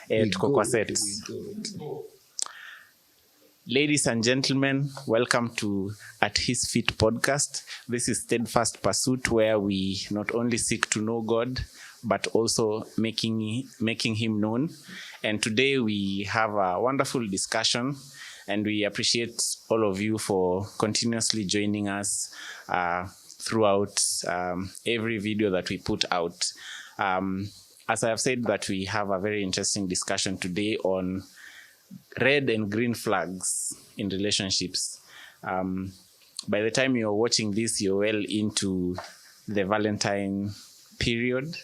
tuko kwa set. Ladies and gentlemen, welcome to At His Feet podcast. This is Steadfast Pursuit, where we not only seek to know God, but also making him known. And today we have a wonderful discussion, and we appreciate all of you for continuously joining us throughout every video that we put out. As I have said, that we have a very interesting discussion today on red and green flags in relationships. By the time you're watching this, you're well into the Valentine period,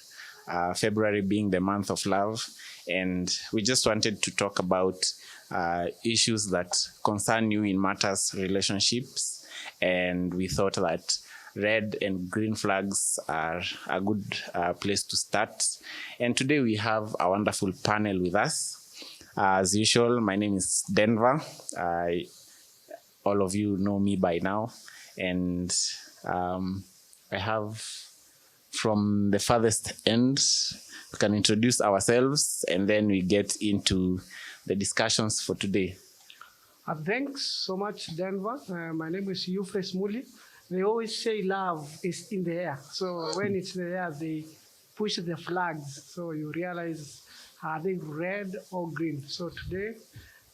February being the month of love. And we just wanted to talk about issues that concern you in matters relationships. And we thought that red and green flags are a good place to start. And today we have a wonderful panel with us. As usual, my name is Denver. All of you know me by now. And I have from the farthest end, we can introduce ourselves and then we get into the discussions for today. Thanks so much, Denver. My name is Aicmilimaniyouth-NRB. They always say love is in the air. So when it's in the air, they push the flags. So you realize, are they red or green? So today,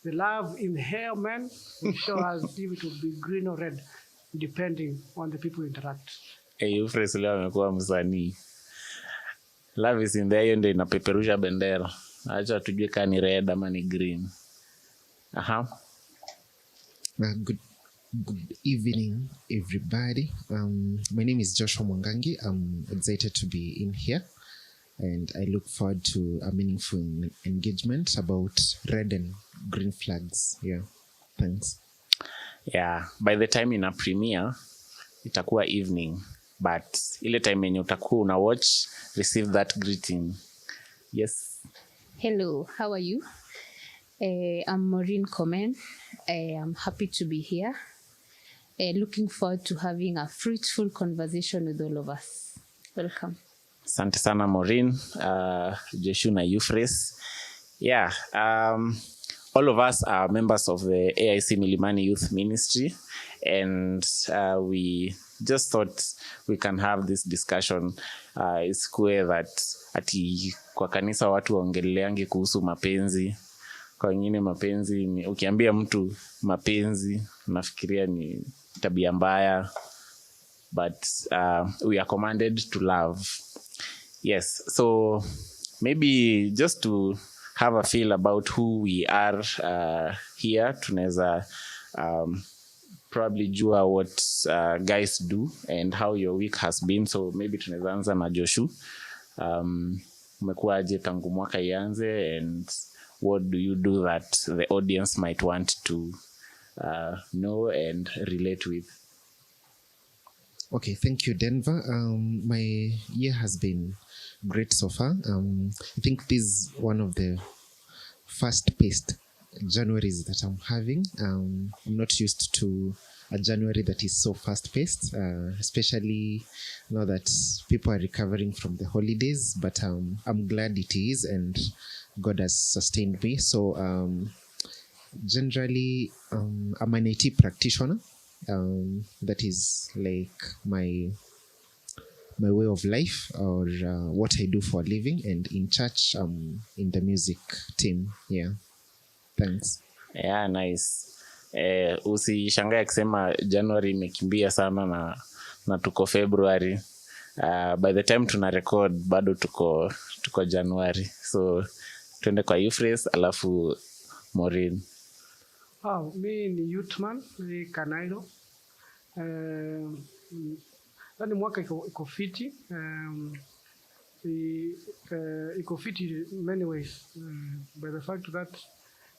the love in the air, man, will show us if it will be green or red, depending on the people interact. You phrase leo amekuwa msanii. Love is in the air ndio inapeperusha bendera. Acha tujue kama ni red ama ni green. Good evening, everybody. My name is Joshua Mwangangi. I'm excited to be in here, and I look forward to a meaningful engagement about red and green flags. Yeah, thanks. Yeah, by the time in a premiere, itakuwa evening, but ile time yenye utakuwa una watch, receive that greeting. Yes. Hello, how are you? I'm Maureen Komen. I'm happy to be here. Looking forward to having a fruitful conversation with all of us. Welcome. Asante sana Maureen, Joshua na Euphrates. Yeah, all of us are members of the aicmilimaniyouth Youth Ministry, and we just thought we can have this discussion. It's clear that ati kwa kanisa watu waongeleangi kuhusu mapenzi. Kwa wengine mapenzi ni ukiambia mtu mapenzi unafikiria ni tabia mbaya, but we are commanded to love. Yes, so maybe just to have a feel about who we are here, tunaweza probably jua what guys do and how your week has been. So maybe tunaweza anza na Joshua. Umekuaje tangu mwaka ianze, and what do you do that the audience might want to know and relate with? Okay, thank you, Denver. My year has been great so far. I think this is one of the fast-paced Januaries that I'm having. I'm not used to a January that is so fast-paced, especially now that people are recovering from the holidays, but I'm glad it is, and God has sustained me. So generally, I'm an IT practitioner. That is like my way of life, or what I do for a living, and in church, in the music team. Yeah, thanks. Yeah, nice. Usishangae kusema January imekimbia sana na tuko February. By the time tuna record bado tuko January. So tuende kwa Euphrates alafu Maureen. Mi ni youthman, ni Kanairo. Ndani mwaka iko fiti. Iko fiti in many ways. By the fact that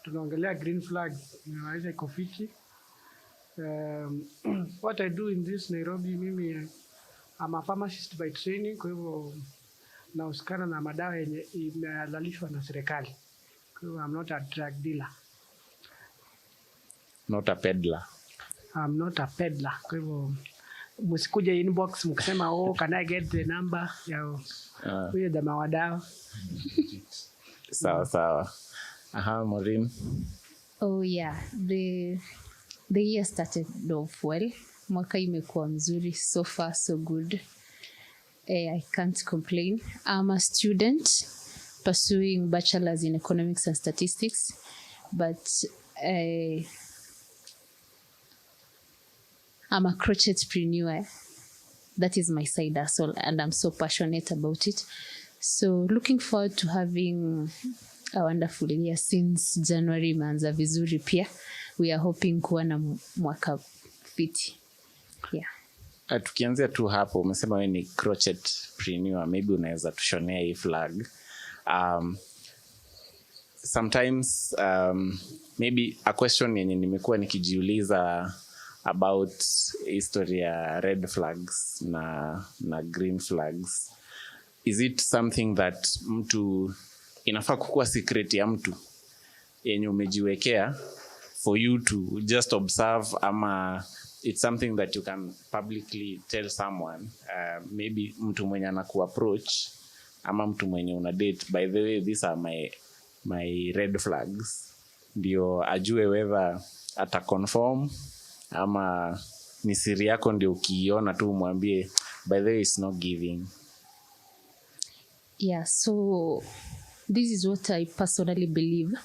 tunaongelea green flags, inaweza iko fiti. What I do in this Nairobi, mimi I'm a pharmacist by training, kwa hivyo nahusikana na madawa yenye imehalalishwa na serikali. Kwa hivyo I'm not a drug dealer. Not a peddler. I'm not a peddler. Kwa hivyo msikuje inbox mkisema can I get the number ya huyo jamaa wa dawa. Sawa. Maureen. Oh yeah, the year started off well. Mwaka imekuwa mzuri, so far so good. I can't complain. I'm a student pursuing bachelor's in economics and statistics, but I'm a crochetpreneur. That is my side hustle, and I'm so passionate about it. So looking forward to having a wonderful year. Since January imeanza vizuri pia. We are hoping kuwa na mwaka fiti. Yeah. Tukianzia tu hapo, umesema wewe ni crochetpreneur, maybe unaweza tushonea hii flag. Sometimes maybe a question yenye nimekuwa nikijiuliza about history ya red flags na green flags. Is it something that mtu inafaa kukuwa secret ya mtu yenye umejiwekea for you to just observe, ama it's something that you can publicly tell someone, maybe mtu mwenye anaku approach ama mtu mwenye una date, by the way these are my red flags, ndio ajue whether ata conform ama ni siri yako, ndio ukiona tu mwambie by the way it's not giving. Yeah, so this is what I personally believe.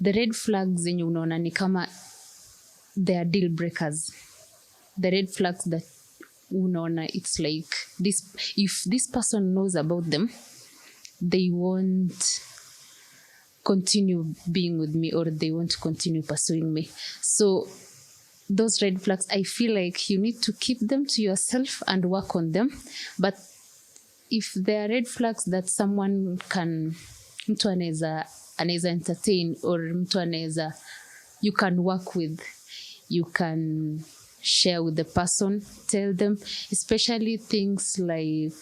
The red flags zenye unaona ni kama they are deal breakers. The red flags that unaona, it's like this, if this person knows about them, they won't continue being with me, or they won't continue pursuing me. So those red flags, I feel like you need to keep them to yourself and work on them. But if there are red flags that someone can, mtu anaweza entertain, or mtu anaweza, you can work with, you can share with the person, tell them, especially things like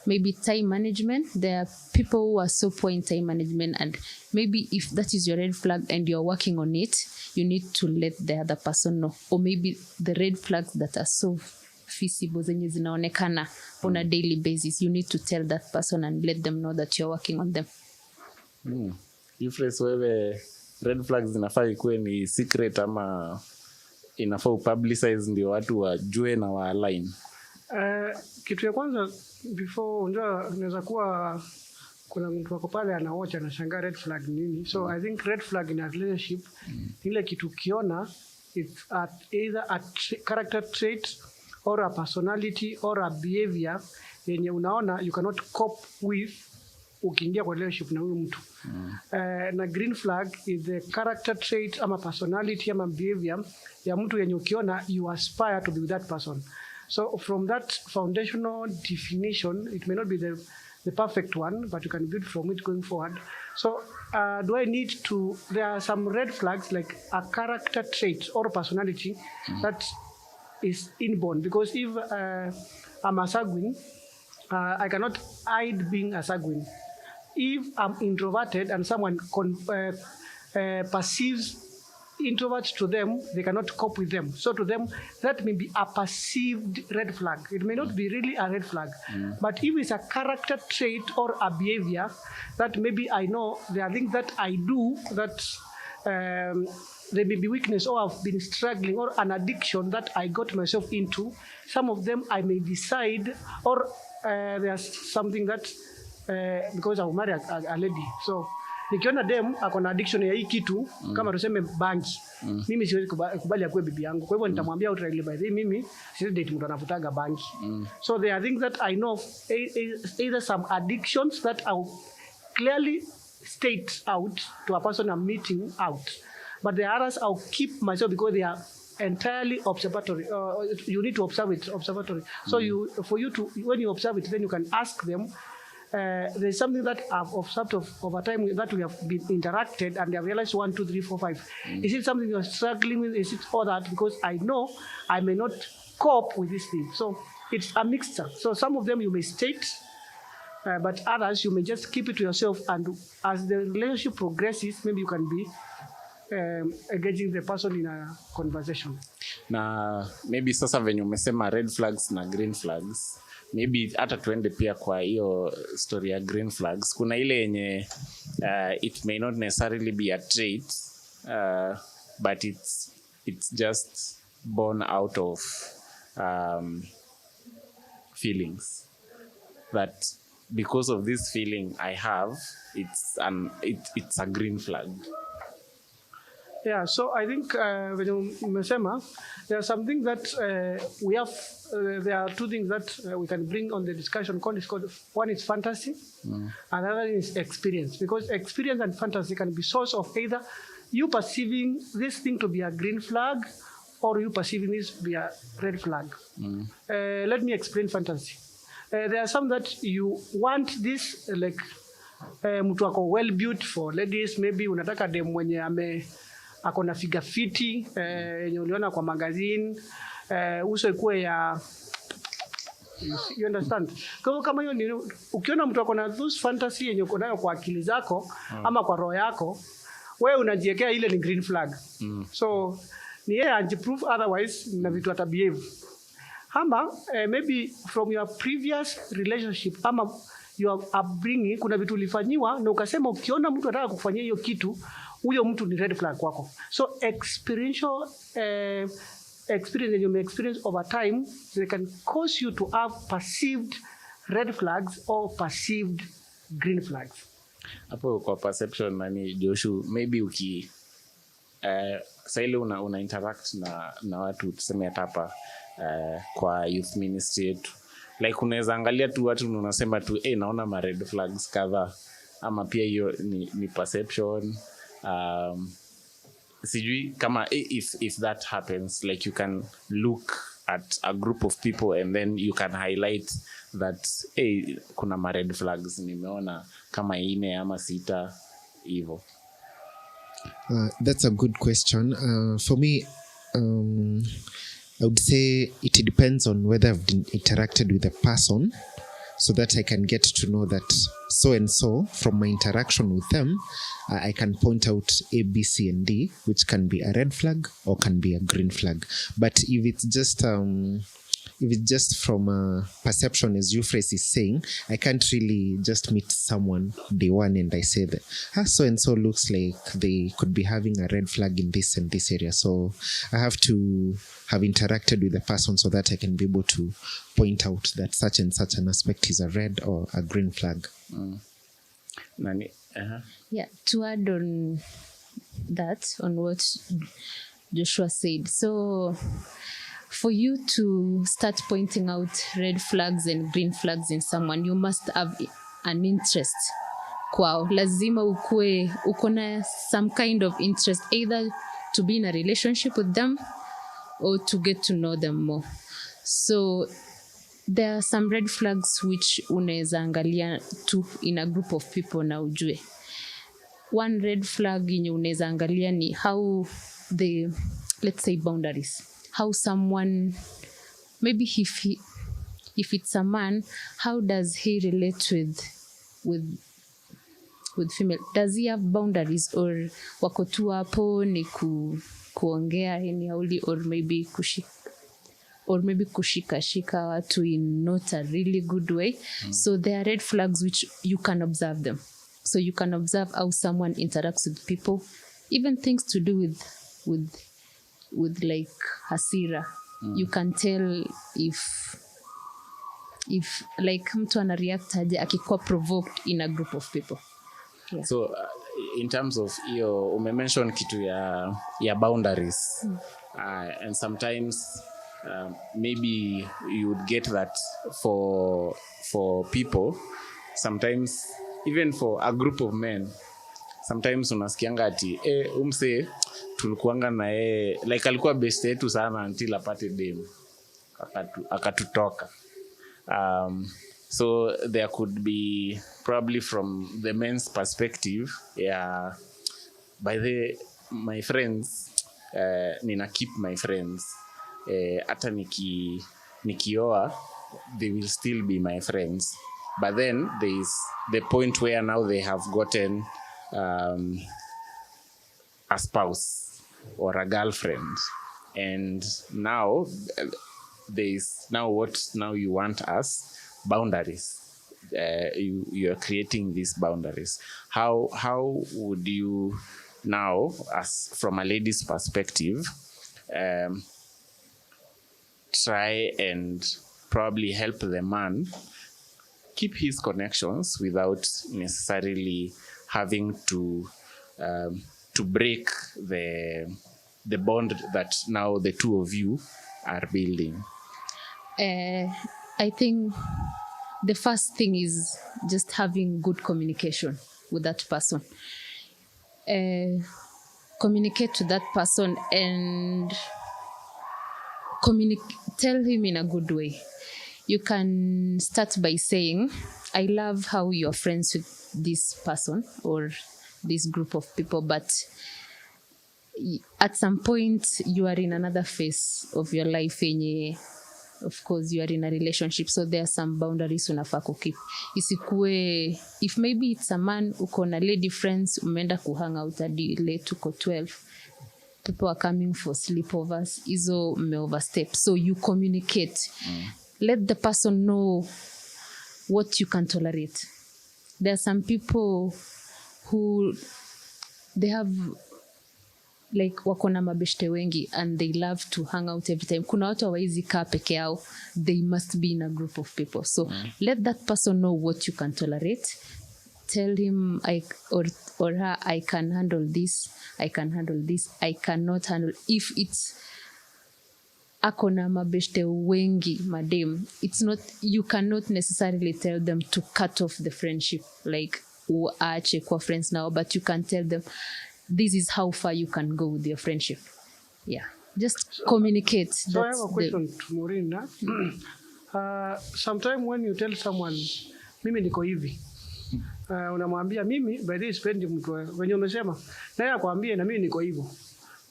maybe time management. There are people who are so poor in time management, and maybe if that is your red flag and you're working on it, you need to let the other person know. Or maybe the red flags that are so visible, zenye zinaonekana on a daily basis, you need to tell that person and let them know that you're working on them. If wewe red flags zinafaa ikuwe ni secret ama inafaa upublicize ndio watu wajue na wa align? Kitu ya kwanza before, unajua unaweza kuwa kuna mtu wako pale anaocha anashangaa red flag nini. So I think red flag in a relationship ile kitu kiona, it's either a character trait or a personality or a behavior yenye unaona you cannot cope with ukiingia kwa relationship na huyo mtu. Na green flag is the character trait ama personality ama behavior ya mtu yenye ukiona you aspire to be with that person. So from that foundational definition, it may not be the perfect one, but you can build from it going forward. So do I need to, there are some red flags like a character trait or personality that is inborn. Because if I'm a sanguine, I cannot hide being a sanguine. If I'm introverted and someone perceives introverts to them, they cannot cope with them. So to them, that may be a perceived red flag. It may not be really a red flag. But if it's a character trait or a behavior that maybe I know there are things that I do that there may be weakness, or I've been struggling, or an addiction that I got myself into. Some of them I may decide, or there's something that, because I married a lady. So nikiona dem akona addiction ya hii kitu, kama tuseme banki, mimi siwezi kubali akuwe bibi yangu. Kwa hivyo nitamwambia outrightly, by the way, mimi siwezi date mtu anavutaga banki. So there are things that I know, either some addictions that I'll clearly state out to a person I'm meeting out, but the others I'll keep myself because they are entirely observatory. You need to observe it observatory. So for you to, when you observe it, then you can ask them. There's something that I've observed over time that we have been interacted, and I realized 1, 2, 3, 4, 5. Is it something you're struggling with? Is it all that? Because I know I may not cope with this thing. So it's a mixture. So some of them you may state, but others you may just keep it to yourself. And as the relationship progresses, maybe you can be engaging the person in a conversation. Na maybe sasa venye umesema red flags na green flags, maybe hata tuende pia kwa hiyo story ya green flags. Kuna ile yenye it may not necessarily be a trait, but it's just born out of feelings, that because of this feeling I have, it's a green flag. Yeah, so I think when you umesema, there's something that we have, there are two things that we can bring on the discussion. One is fantasy, and another is experience. Because experience and fantasy can be source of either you perceiving this thing to be a green flag or you perceiving this to be a red flag. Let me explain fantasy. There are some that you want this, like mtu ako well built for ladies, maybe unataka dem mwenye ako na figure fiti yenye uliona kwa magazine, uso ikuwe ya, you understand. Kwa kama hiyo ni ukiona mtu ako na those fantasy yenye uko nayo kwa akili zako ama kwa roho yako, wewe unajiwekea ile ni green flag. So ni yeye ajiprove, otherwise na vitu atabehave. Ama maybe from your previous relationship ama your upbringing, kuna vitu ulifanyiwa na ukasema ukiona mtu anataka kufanyia hiyo kitu, huyo mtu ni red flag kwako. So experiential experience that you may experience over time, they can cause you to have perceived red flags or perceived green flags. Hapo kwa perception nani Joshua, maybe sasa ile una interact na watu tuseme hapa kwa youth ministry yetu, like unaweza angalia tu watu unasema tu naona ma red flags kadhaa, ama pia hiyo ni perception. Sijui kama if that happens, like you can look at a group of people and then you can highlight that kuna ma red flags nimeona kama 4 ama 6 hivyo. That's a good question. For me, I would say it depends on whether I've interacted with a person, so that I can get to know that so and so from my interaction with them, I can point out A, B, C, and D, which can be a red flag or can be a green flag. But if it's just from perception, as Euphrates is saying, I can't really just meet someone day one and I say that so and so looks like they could be having a red flag in this and this area. So I have to have interacted with the person so that I can be able to point out that such and such an aspect is a red or a green flag. Yeah, to add on that, on what Joshua said. So for you to start pointing out red flags and green flags in someone, you must have an interest kwao. Lazima uko na some kind of interest, either to be in a relationship with them or to get to know them more. So there are some red flags which unaweza angalia tu in a group of people na ujue. One red flag yenye unaweza angalia ni how the, let's say, boundaries. How someone, maybe if it's a man, how does he relate with female? Does he have boundaries, or wako tu hapo ni kuongea anyhow, or maybe kushika watu in not a really good way? So there are red flags which you can observe them. So you can observe how someone interacts with people, even things to do with like hasira. You can tell if like mtu ana react aje akikuwa provoked in a group of people. Yeah. So in terms of hiyo umemention kitu ya boundaries, and sometimes maybe you would get that for people, sometimes even for a group of men, sometimes unasikianga ati umse tulikuanga na like alikuwa best yetu sana until apate dem akatutoka. So there could be probably from the men's perspective, by my friends, nina keep my friends, hata nikioa they will still be my friends. But then there is the point where now they have gotten a spouse or a girlfriend, and now there is what now you want us boundaries. You are creating these boundaries. How would you now, as from a lady's perspective, try and probably help the man keep his connections without necessarily having to break the bond that now the two of you are building? I think the first thing is just having good communication with that person. Communicate to that person and tell him in a good way. You can start by saying, I love how you're friends with this person or this group of people, but at some point you are in another phase of your life yenye, of course you are in a relationship, so there are some boundaries unafaa kukeep. Isikue, if maybe it's a man uko na lady friends, umeenda kuhang out hadi late uko 12, people are coming for sleepovers, izo me overstep. So you communicate. Let the person know what you can tolerate. There are some people who they have like wako na mabeshte wengi and they love to hang out every time. Kuna watu hawawezi kaa peke yao. They must be in a group of people. So let that person know what you can tolerate. Tell him or her, I can handle this, I can handle this, I cannot handle. If it's akona mabeshte wengi madem, it's not, you cannot necessarily tell them to cut off the friendship, like aache kwa friends now, but you can tell them this is how far you can go with your friendship. Yeah, just communicate. So I have a question to Maureen. Sometimes when you tell someone mimi niko hivi, unamwambia mimi by this spendi mtu wenye umesema naye akwambie na mimi niko hivyo.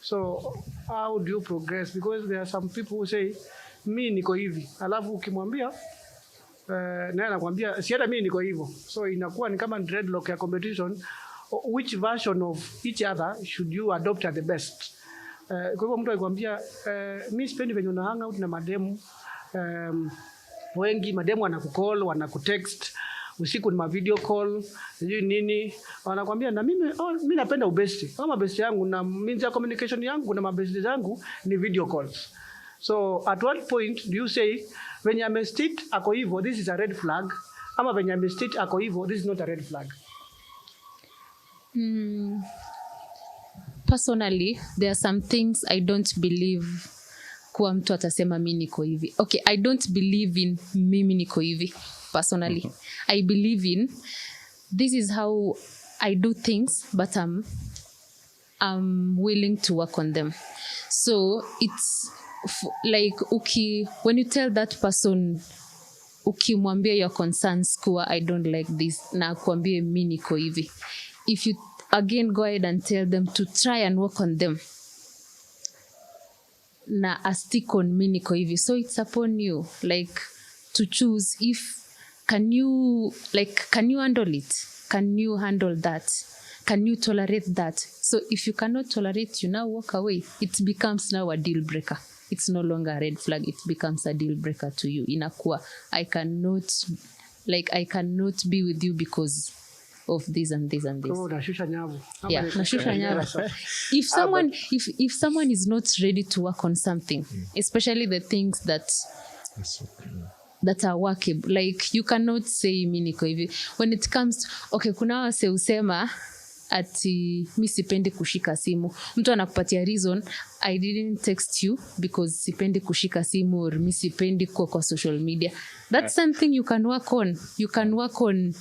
So how do you progress? Because there are some people who say mimi niko hivi, alafu ukimwambia naye anakuambia si hata mimi niko hivyo. So inakuwa ni kama dreadlock ya competition. Which version of each other should you adopt at the best? Kwa hivyo mtu akikwambia mimi sipendi venye una hang out na mademu wengi, mademu wanakukall, wanakutext usiku, ni ma video call, sijui nini, wanakuambia na mimi mimi napenda ubesti. Kama besti yangu na means ya communication yangu na mabesti zangu ni video calls. So at what point do you say when you are state ako hivyo this is a red flag, ama when you are state ako hivyo this is not a red flag? Personally, there are some things I don't believe kuwa mtu atasema mimi niko hivi. Okay, I don't believe in mimi niko hivi personally. I believe in this is how I do things, but I'm willing to work on them. So it's like when you tell that person ukimwambia your concerns kuwa I don't like this na kuambie mimi niko hivi, if you again go ahead and tell them to try and work on them na a stick on mimi niko hivi, so it's upon you like to choose if can you handle it, can you handle that, can you tolerate that. So if you cannot tolerate, you now walk away. It becomes now a deal breaker. It's no longer a red flag, it becomes a deal breaker to you. Inakuwa I cannot be with you because of this and this and this. Oh, nashusha nyavu. Yeah, nashusha nyavu. If someone is not ready to work on something, especially the things that are workable, like you cannot say mimi niko hivi. When it comes to, kuna wase usema ati mimi sipendi kushika simu. Mtu anakupatia reason, I didn't text you because sipendi kushika simu or mimi sipendi kwa social media. That's something you can work on. You can work on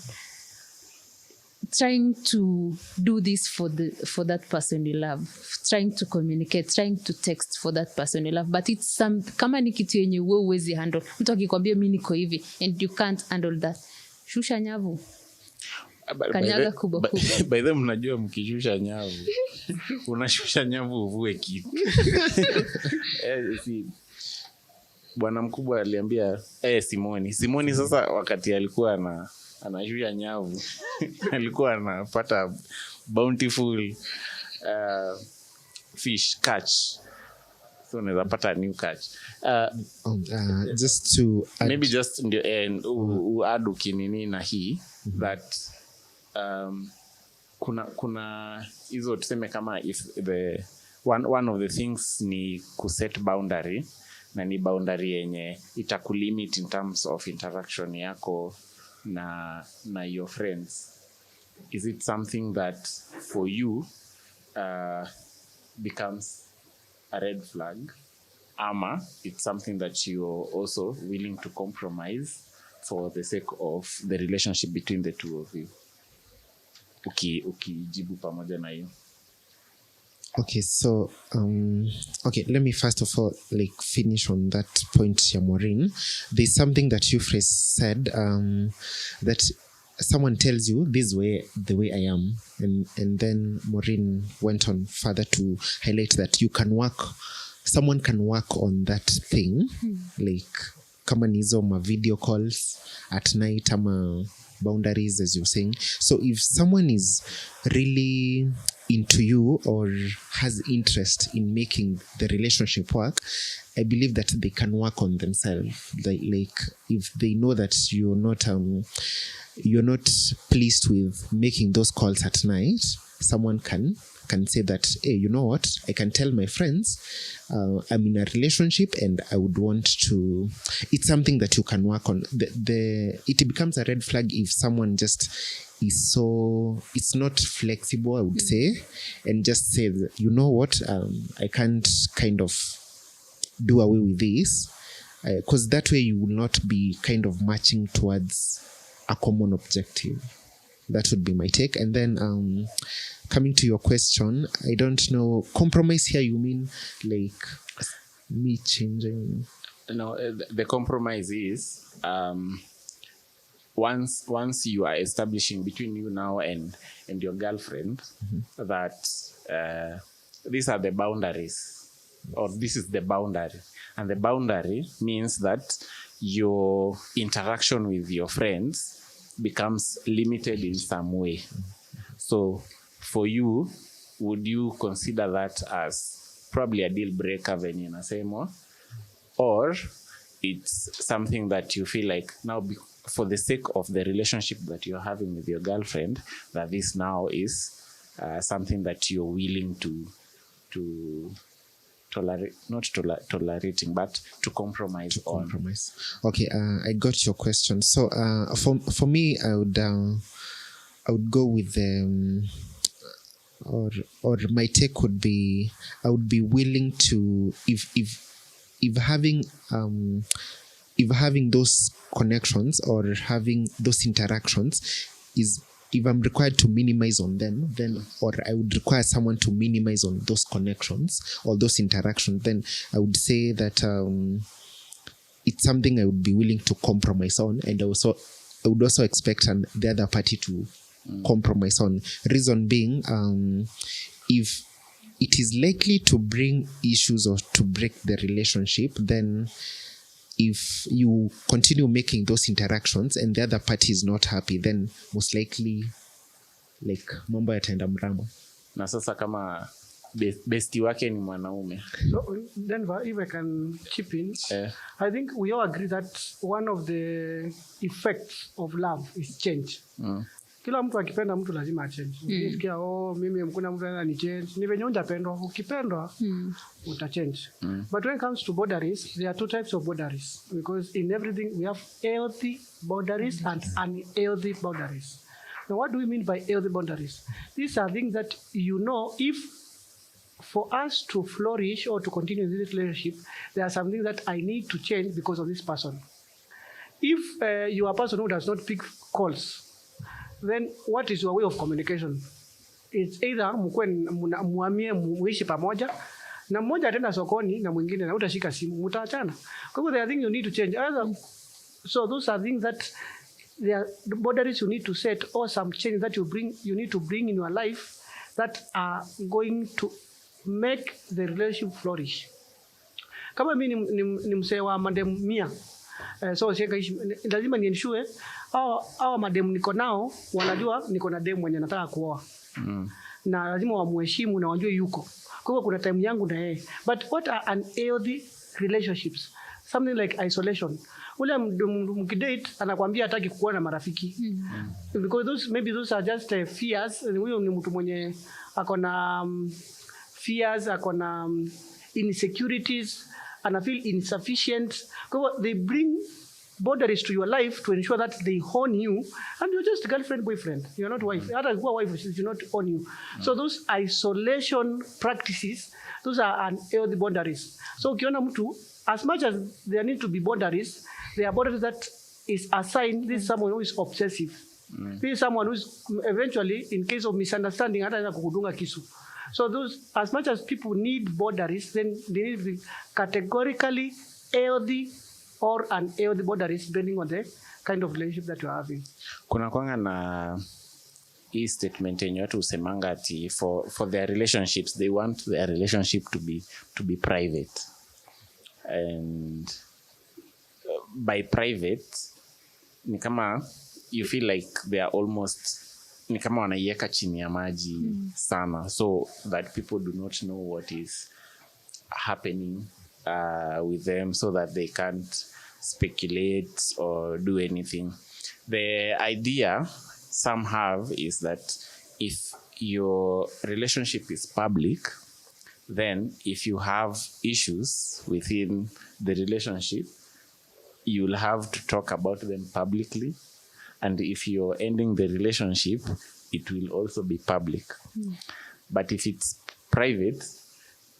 trying to do this for that person you love, trying to communicate, trying to text for that person you love, but it's kama ni kitu yenye wewe huwezi handle. Mtu akikwambia mimi niko hivi and you can't handle that, shusha nyavu, kanyaga kubwa kubwa. By the way, mnajua mkishusha nyavu unashusha nyavu uvue kitu. Bwana mkubwa aliambia Simoni sasa wakati alikuwa anashusha nyavu alikuwa anapata bountiful fish catch. so unaweza pata new catch. Just to add, Maybe just add ukinini na hii that kuna hizo tuseme kama if the one of the things ni kuset boundary, na ni boundary yenye itakulimit in terms of interaction yako na your friends. Is it something that for you becomes a red flag, ama it's something that you're also willing to compromise for the sake of the relationship between the two of you? Ukijibu pamoja na hiyo. Okay, so okay, let me first of all finish on that point ya Maureen. There's something that Euphrates said, that someone tells you this way, the way I am, and then Maureen went on further to highlight that someone can work on that thing, kama nizo ma video calls at night, ama boundaries, as you're saying. So if someone is really into you or has interest in making the relationship work, I believe that they can work on themselves. Like if they know that you're not pleased with making those calls at night, someone can say that, hey, you know what, I can tell my friends I'm in a relationship and I would want to. It's something that you can work on. It becomes a red flag if someone just is it's not flexible, I would say, and just say, you know what, I can't kind of do away with this, because that way you will not be kind of marching towards a common objective. That would be my take. And then coming to your question, I don't know, compromise here, you mean like me changing? No, the compromise is once you are establishing between you now and your girlfriend that these are the boundaries, or this is the boundary, and the boundary means that your interaction with your friends becomes limited in some way. So for you, would you consider that as probably a deal breaker venye nasema, or it's something that you feel like now for the sake of the relationship that you're having with your girlfriend, that this now is something that you're willing to tolerate, not tolerating, but to compromise on. Compromise. Okay, I got your question. So for me, I would go with or my take would be, I would be willing to, if having those connections or having those interactions is, if I'm required to minimize on them, then, or I would require someone to minimize on those connections or those interactions, then I would say that it's something I would be willing to compromise on, and I would also expect the other party to compromise on. Reason being, if it is likely to bring issues or to break the relationship, then if you continue making those interactions and the other party is not happy, then most likely mambo yataenda mrama. Na sasa kama bestie wake ni mwanaume. So Denver, if I can chip in, I think we all agree that one of the effects of love is change. Kila mtu akipenda mtu lazima achange. Ukisikia mimi mkuna mtu ana ni change, ni venye unapendwa, ukipendwa utachange. But when it comes to boundaries, there are two types of boundaries, because in everything we have healthy boundaries and unhealthy boundaries. Now, what do we mean by healthy boundaries? These are things that, if for us to flourish or to continue this relationship, there are some things that I need to change because of this person. If you are a person who does not pick calls, then what is your way of communication? It's either muamie muishi pamoja, na mmoja atenda sokoni na mwingine na utashika simu, mtaachana. Kwa hivyo there are things you need to change. So those are things that there are boundaries you need to set, or some change that you need to bring in your life that are going to make the relationship flourish. Kama mimi ni msee wa madem 100, So lazima ni ensure hawa mademu niko nao wanajua niko na demu mwenye nataka kuoa. Na lazima wamheshimu na wajue yuko. Kwa hivyo kuna time yangu na yeye. But what are unhealthy relationships? Something like isolation. Ule mkidate anakuambia hataki kuwa na marafiki. Because those are just fears. Huyo ni mtu mwenye akona fears, akona insecurities, ana feel insufficient. Kwa hivyo they bring boundaries to your life to ensure that they own you, and you're just girlfriend, boyfriend. You're not wife. Hata kuwa wife, she do not own you. So those isolation practices, those are unhealthy boundaries. So ukiona mtu, as much as there need to be boundaries, there are boundaries that is assigned. This is someone who is obsessive. This is someone who is eventually, in case of misunderstanding, hata kukudunga kisu. So those, as much as people need boundaries, then they need to be categorically healthy or unhealthy boundaries depending on the kind of relationship that you're having. Kuna kwanga na hii statement yenye watu usemanga ati for their relationships, they want their relationship to be private. And by private, ni kama you feel like they are almost, ni kama wanaiweka chini ya maji sana, so that people do not know what is happening with them, so that they can't speculate or do anything. The idea some have is that if your relationship is public, then if you have issues within the relationship, you'll have to talk about them publicly. And if you're ending the relationship, it will also be public. But if it's private,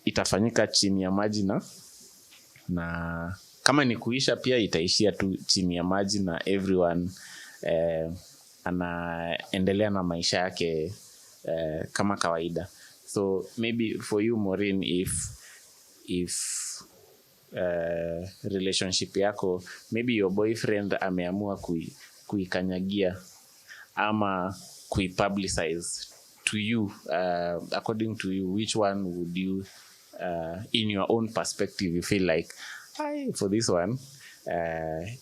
itafanyika chini ya maji na kama ni kuisha pia itaishia tu chini ya maji na everyone anaendelea na maisha yake kama kawaida. So maybe for you, Maureen, if relationship yako, maybe your boyfriend ameamua kuikanyagia ama kuipublicize to you, according to you, which one would you, in your own perspective, you feel like, for this one,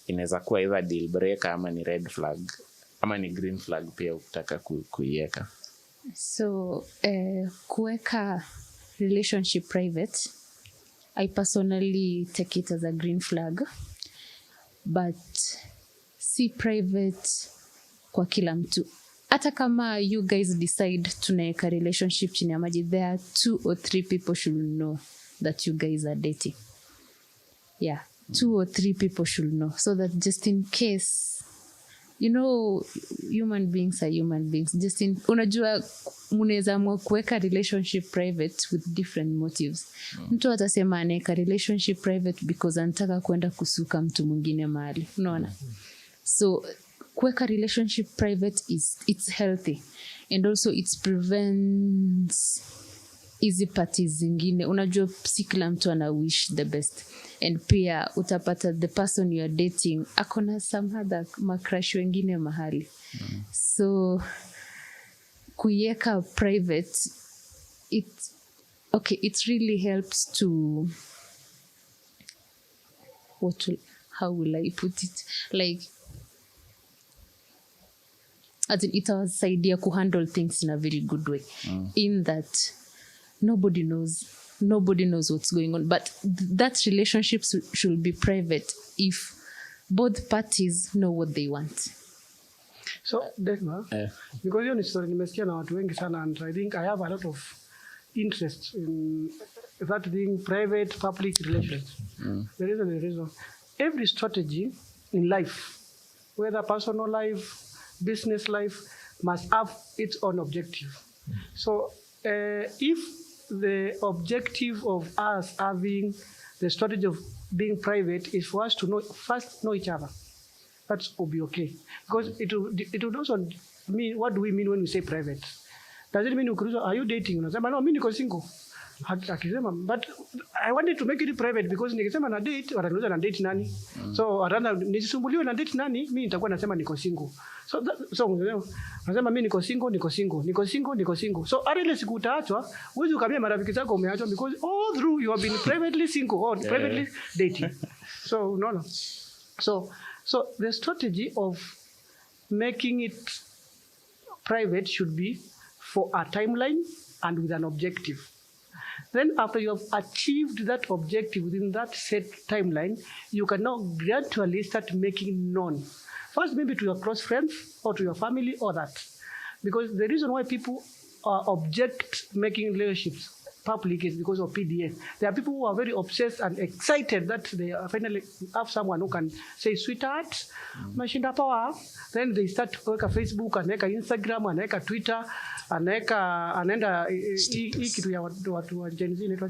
inaweza kuwa either deal breaker ama ni red flag ama ni green flag pia ukitaka kuiweka? So, kuweka relationship private, I personally take it as a green flag, but si private kwa kila mtu. Hata kama you guys decide tunaweka relationship chini ya maji, there are 2 or 3 people should know that you guys are dating. Yeah, 2 or 3 people should know, so that just in case, you know, human beings are human beings. Just in, unajua mnaweza amua kuweka relationship private with different motives. Mtu atasema anaweka relationship private because anataka kwenda kusuka mtu mwingine mahali. Unaona? So kuweka relationship private it's healthy, and also it prevents easy parties zingine. Unajua si kila mtu ana wish the best, and pia utapata the person you are dating akona some other crush wengine mahali. So kuiweka private, it really helps to how will I put it, like as in itasaidia kuhandle things in a very good way, in that nobody knows what's going on, but that relationship should be private if both parties know what they want. So Desma, because hiyo ni story nimesikia na watu wengi sana, and I think I have a lot of interest in that being private public relationships. The reason every strategy in life, whether personal life, business life, must have its own objective. So if the objective of us having the strategy of being private is for us to first know each other, that will be okay. Because it would also mean, what do we mean when we say private? Does it mean, are you dating? Unasema, no, mimi niko single. Akisema, but I wanted to make it private because nikisema na date, wataniuliza na date nani? So atanda nisisumbuliwe na date nani, mimi nitakuwa nasema niko single. So nasema mimi niko single. So hata ile siku utaachwa, huwezi ukamwambia marafiki zako umeachwa, because all through you have been privately single or privately dating. So no. So the strategy of making it private should be for a timeline and with an objective. Then after you have achieved that objective within that set timeline, you can now gradually start making known. First, maybe to your close friends or to your family or that. Because the reason why people object making relationships public is because of PDA. There are people who are very obsessed and excited that they finally have someone who can say, sweetheart, mashinda power. Then they start kuweka Facebook, anaweka Instagram, anaweka Twitter, anaenda hii kitu ya watu wa Gen Z inaitwa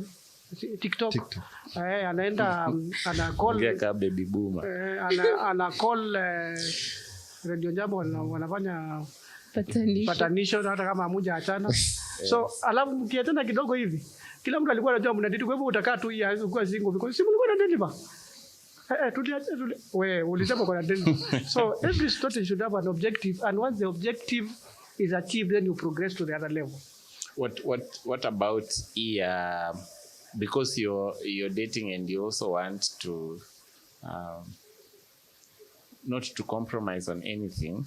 TikTok. Anaenda ana call baby boomer. Ana call radio jambo wanafanya patanisho hata kama hamuja achana. So alafu mkiachana kidogo hivi kila mtu alikuwa anajua mnadate, kwa hivyo utakaa tu hivi kwa single because si mlikuwa na date ba wewe ulisema kwa date. So every strategy should have an objective, and once the objective is achieved, then you progress to the other level. What about because you're dating and you also want to not to compromise on anything,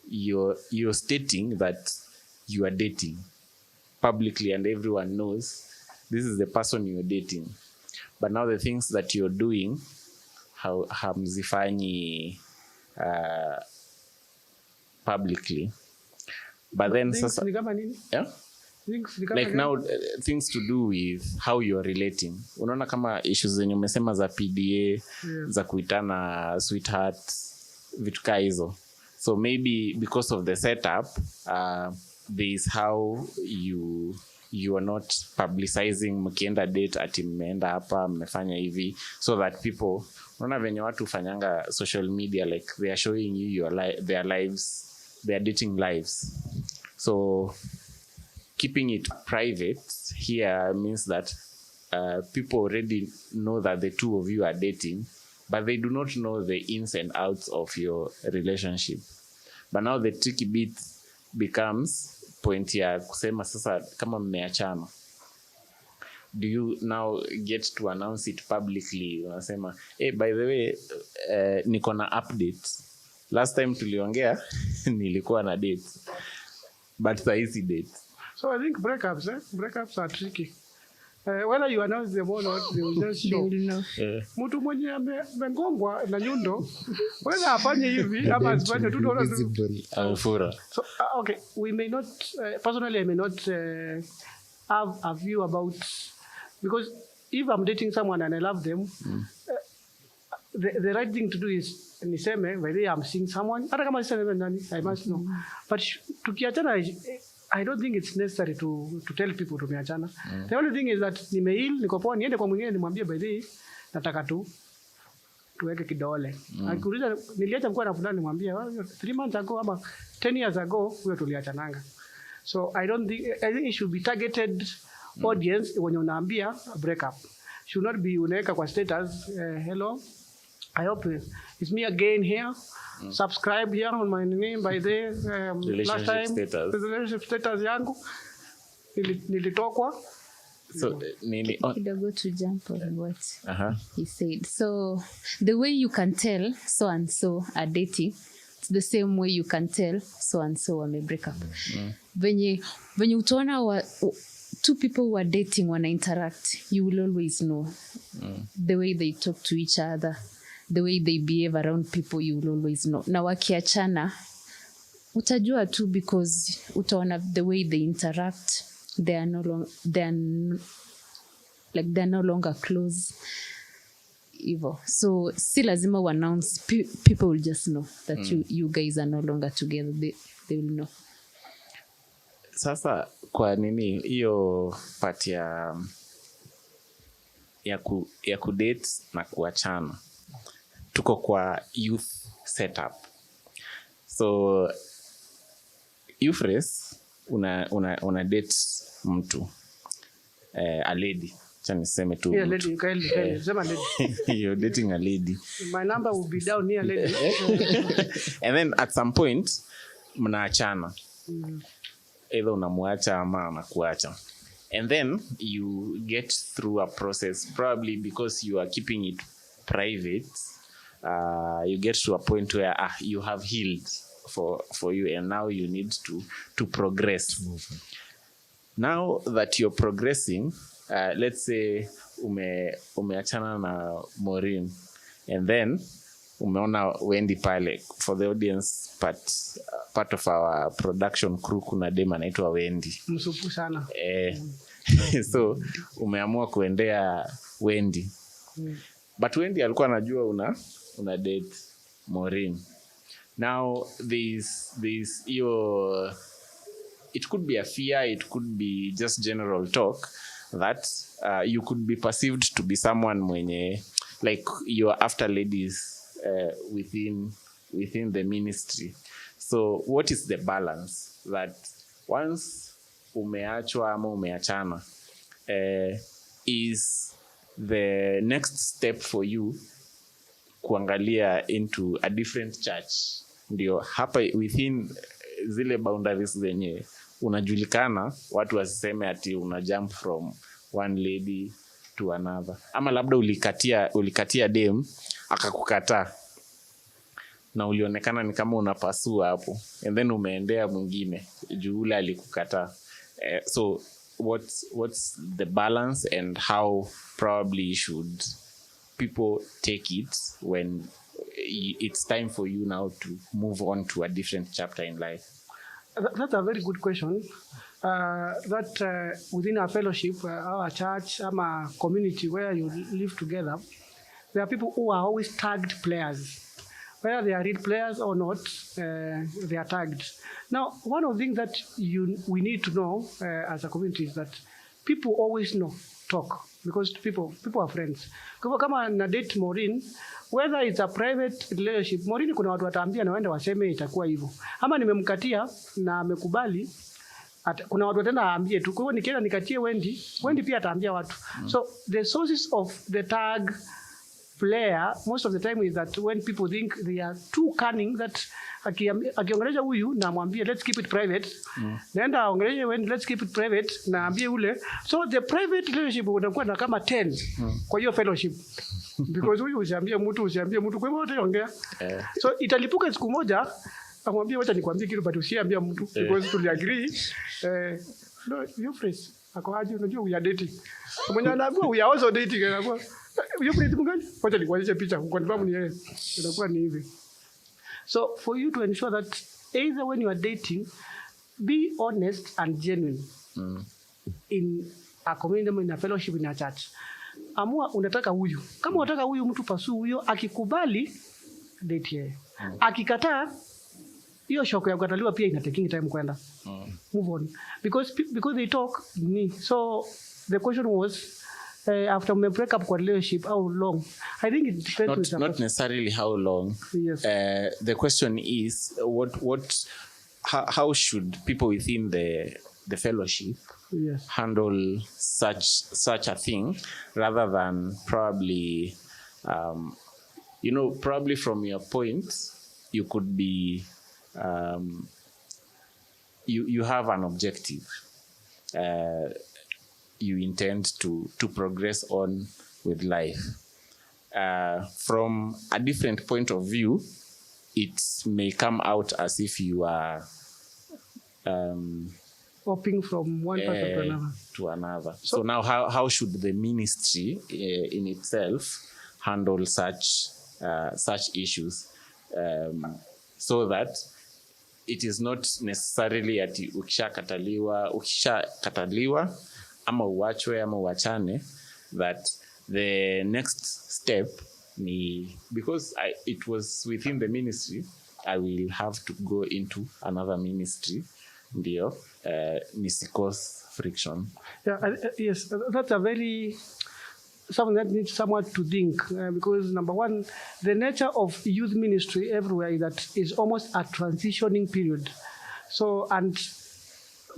you're stating that you are dating publicly and everyone knows this is the person you're dating, but now the things that you're doing hamzifanyi publicly, but then like now things to do with how you are relating. Unaona kama issues zenye umesema za PDA, za kuitana sweetheart, vitu kaa hizo. So maybe because of the setup, there is how you are not publicizing mkienda date ati mmeenda hapa mmefanya hivi, so that people, unaona venye watu fanyanga social media, like they are showing you their lives, their dating lives. So keeping it private here means that people already know that the two of you are dating, but they do not know the ins and outs of your relationship. But now the tricky bit becomes point ya kusema sasa kama mmeachana, do you now get to announce it publicly? Unasema, hey, by the way, niko na update. Last time tuliongea nilikuwa na date, but saisi date. So I think breakups are tricky. Whether you announce them or not, they will just show. Mtu mwenye amengongwa na nyundo, whether afanye hivi ama asifanye tu dola amefura. So okay, we may not personally I may not have a view about, because if I'm dating someone and I love them, the right thing to do is niseme whether I'm seeing someone, hata kama siseme nani, I must know. But tukiachana, I don't think it's necessary to tell people tumeachana. The only thing is that nimeheal, niko poa, niende kwa mwingine nimwambie by the way nataka tuweke kidole. Akikuuliza niliacha mkoa na fulani nimwambie 3 months ago ama 10 years ago huyo tuliachananga. So I think it should be targeted audience when unaambia break up. Should not be unaweka kwa status, hello, I hope it's me again here. Subscribe here on my name by the last time status. Relationship status yangu nilitokwa. So kidogo to jump on what he said. So the way you can tell so and so are dating, it's the same way you can tell so and so wame break up. Venye utaona two people who are dating wana interact, you will always know the way they talk to each other, the way they behave around people, you will always know. Na wakiachana utajua tu, because utaona the way they interact, they are no longer close. Evil. So si lazima announce, people will just know that you guys are no longer together. They will know. Sasa kwa nini hiyo part ya kudate na kuachana, tuko kwa youth setup. So Euphrates una date mtu a lady, acha niseme tu lady, sema lady. You're dating a lady. My number will be down here, lady. And then at some point mnaachana. Either unamwacha ama anakuacha. And then you get through a process, probably because you are keeping it private. you get to a point where you have healed for you, and now you need to progress. Now that you're progressing, let's say umeachana na Maureen, and then umeona Wendy pale. For the audience, part of our production crew kuna dem anaitwa Wendy. Msupu sana. So umeamua kuendea Wendy. But Wendy alikuwa anajua una date Maureen. Now this your, it could be a fear, it could be just general talk that you could be perceived to be someone mwenye, like you're after ladies within the ministry. So what is the balance that once umeachwa ama umeachana, is the next step for you kuangalia into a different church? Ndio hapa within zile boundaries zenye unajulikana, watu wasiseme ati una jump from one lady to another. Ama labda ulikatia dem akakukataa na ulionekana ni kama unapasua hapo, and then umeendea mwingine juu ule alikukataa. So what's the balance, and how probably should people take it when it's time for you now to move on to a different chapter in life? That's a very good question. Within our fellowship, our church, our community where you live together, there are people who are always tagged players. Whether they are real players or not, they are tagged. Now, one of the things that we need to know as a community is that people always talk, because people are friends. Kama na date Maureen, whether it's a private relationship, Maureen kuna watu wataambia na waende waseme itakuwa hivyo. Ama nimemkatia na amekubali, kuna watu wataenda aambie tu. Kwa hiyo nikienda nikatie Wendy pia ataambia watu. So the sources of the tag player most of the time is that when people think they are too cunning, that akiongelesha huyu na mwambie let's keep it private, naenda aongeleshe Wendy let's keep it private na ambie ule. So the private relationship unakuwa na kama 10 kwa hiyo fellowship, because huyu usiambie mtu kwa hivyo wote ongea. So italipuka siku moja amwambie wacha nikwambie kitu but usiambie mtu, because tuliagree no your friends akoaje, unajua we are dating, mwenye anaambiwa we are also dating, anakuwa you friend mgani, wacha nikuonyeshe picha confirm ni yeye, inakuwa ni hivi. So for you to ensure that either when you are dating, be honest and genuine in a community, in a fellowship, in a church. Amua unataka huyu. Kama unataka huyu mtu pasu huyo, akikubali date yeye. Akikataa hiyo shoko ya kukataliwa pia ina taking time kwenda. Move on. Because they talk ni. So the question was after my breakup kwa relationship, how long? I think it depends. Not necessarily how long. Yes. The question is how should people within the fellowship handle such a thing, rather than probably probably from your point you could be you have an objective, you intend to progress on with life. From a different point of view, it may come out as if you are hopping from one person to another. So now how should the ministry in itself handle such issues, so that it is not necessarily ati ukishakataliwa ama uachwe ama uachane, that the next step ni, because it was within the ministry, I will have to go into another ministry, ndio nisikose friction. Yes, that's a very something that needs someone to think, because number one, the nature of youth ministry everywhere is that is almost a transitioning period. So, and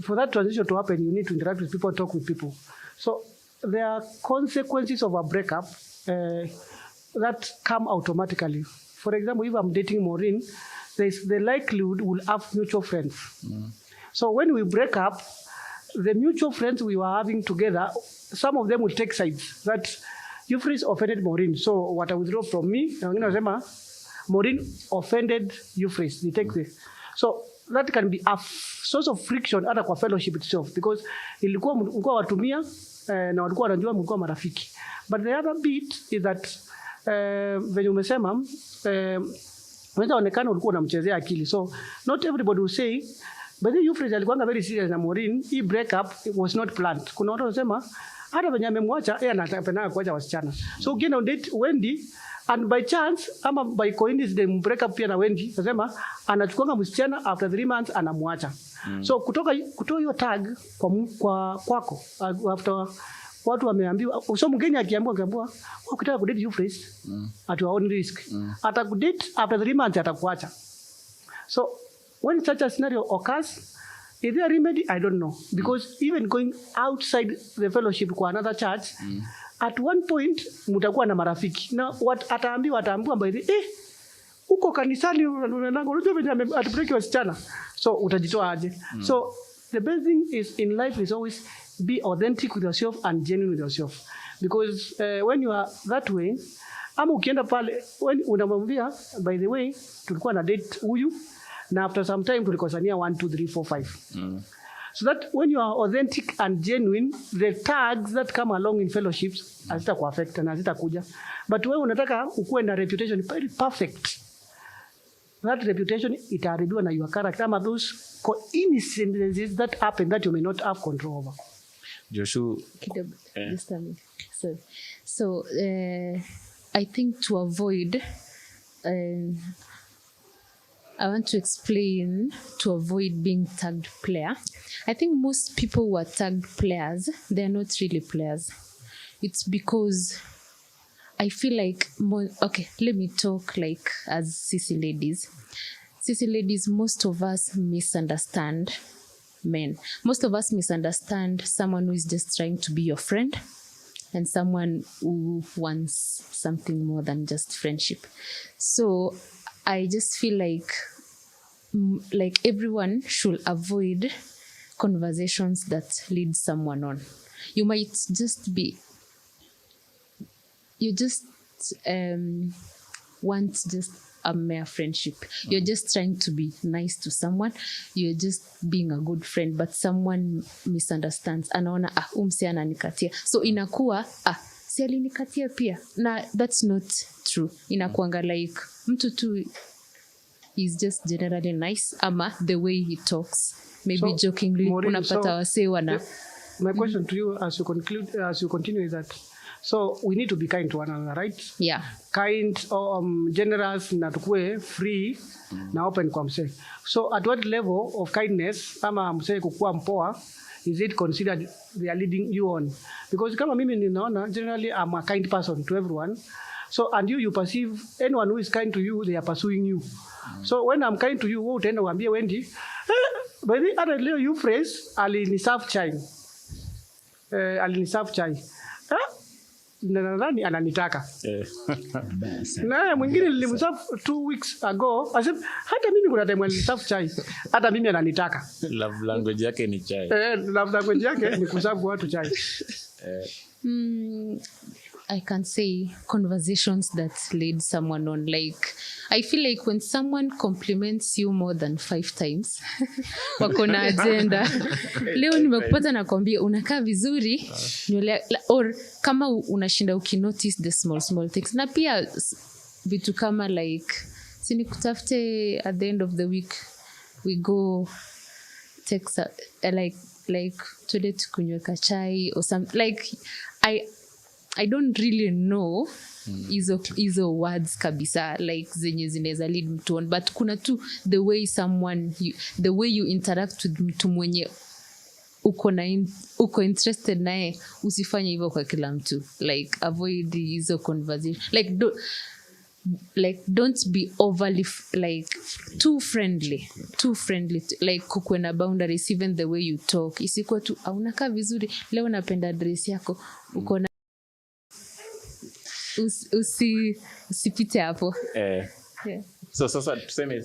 for that transition to happen, you need to interact with people, talk with people. So there are consequences of a breakup that come automatically. For example, if I'm dating Maureen, the likelihood we'll have mutual friends. So when we break up, the mutual friends we were having together, some of them will take sides. That Euphrates offended Maureen, so what I withdraw from me, na wengine wanasema Maureen offended Euphrates. They take this. So that can be a source of friction hata kwa fellowship itself, because ilikuwa mlikuwa watumia na walikuwa wanajua mlikuwa marafiki. But the other bit is that venye umesema unaweza onekana ulikuwa unamchezea akili. So not everybody will say, but the Euphrates alikuwa very serious na Maureen. He break up, it was not planned. Kuna watu wanasema hata venye amemwacha yeye anataka kuacha wasichana. So ukienda on date Wendy, and by chance ama by coincidence break up pia na Wendy, nasema anachukua msichana after 3 months anamwacha. So kutoka hiyo tag kwako after watu wameambiwa, so mgeni akiambiwa ukitaka kudate Euphrates at your own risk, atakudate after 3 months atakuacha. So when such a scenario occurs, is there a remedy? I don't know, because even going outside the fellowship kwa another church, at one point mtakuwa na marafiki na ataambiwa by the uko kanisani unananga unajua venye atbreak wasichana, so utajitoa aje? So the best thing is in life is always be authentic with yourself and genuine with yourself, because when you are that way, ama ukienda pale unamwambia by the way tulikuwa na date huyu na after some time tulikosania 1 2 3 4 5. So that when you are authentic and genuine, the tags that come along in fellowships hazita kuaffect na hazita kuja. But wewe unataka ukuwe na reputation very perfect, that reputation itaharibiwa na your character ama those coincidences that happen that you may not have control over. Joshua, just a minute. So I think to avoid I want to explain to avoid being tagged player. I think most people who are tagged players, they're not really players. It's because I feel like okay, let me talk like as sissy ladies. Sissy ladies, most of us misunderstand men. Most of us misunderstand someone who is just trying to be your friend and someone who wants something more than just friendship. So I just feel like everyone should avoid conversations that lead someone on. You might just be, you just want just a mere friendship. You're just trying to be nice to someone. You're just being a good friend, but someone misunderstands. Anaona umse ananikatia. So inakuwa si alinikatia pia. Na that's not true. Inakuanga like mtu tu is just generally nice, ama the way he talks, maybe so, jokingly. Unapata wase wana. My question to you as you continue is that, so we need to be kind to one another, right? Yeah. Kind, generous, na tukue free, na open kwa mse. So at what level of kindness, ama mse kukua mpoa, is it considered they are leading you on? Because kama mimi ninaona, generally I'm a kind person to everyone. So, and you perceive anyone who is kind to you, they are pursuing you. So when I'm kind to you, wewe utaenda uambie Wendy, by the other leo you phrase aliniserve chai. Aliniserve chai. Nadhani ananitaka. Na mwingine nilimserve 2 weeks ago, asema hata mimi kuna time aliniserve chai. Hata mimi ananitaka. Love language yake ni chai. Love language yake ni kuserve watu chai. I can say conversations that lead someone on. Like, I feel like when someone compliments you more than 5 times, wako na agenda. Leo nimekupata na kwambia unakaa vizuri, or kama unashinda ukinotice the small things. Na pia vitu kama like, sinikutafute at the end of the week, we go take like today tukunyweka chai or something. Like, I don't really know hizo words kabisa like zenye zinaweza lead mtu on, but kuna tu the way you interact with mtu mwenye uko interested naye, usifanye hivyo kwa kila mtu. Like avoid hizo conversation. Like don't be overly like too friendly like kukwe na boundaries. Even the way you talk isikuwa tu unakaa vizuri leo napenda dress yako, uko na usipite hapo. Yeah. So sasa tuseme